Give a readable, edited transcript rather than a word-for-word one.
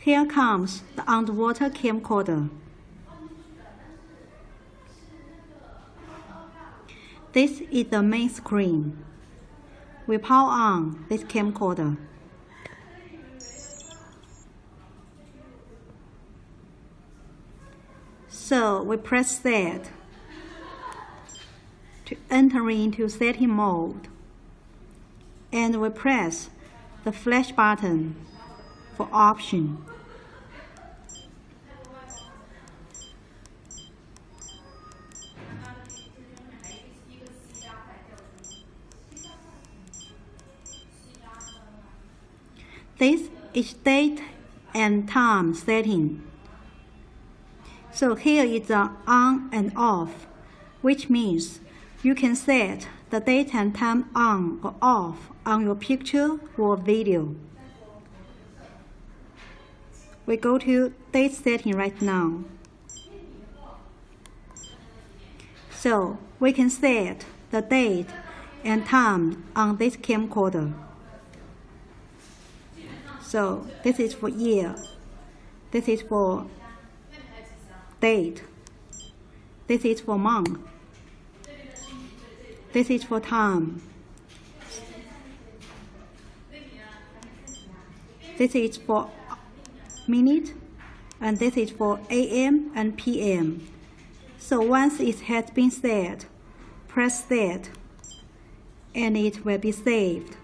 Here comes the underwater camcorder. This is the main screen. We power on this camcorder. So we press Set to enter into setting mode, and we press the flash button for option. This is date and time setting. So here is the on and off, which means you can set the date and time on or off on your picture or video. We go to date setting right now. So we can set the date and time on this camcorder. So this is for year, this is for date, this is for month, this is for time, this is for minute, and this is for AM and PM. So once it has been set, press Set, and it will be saved.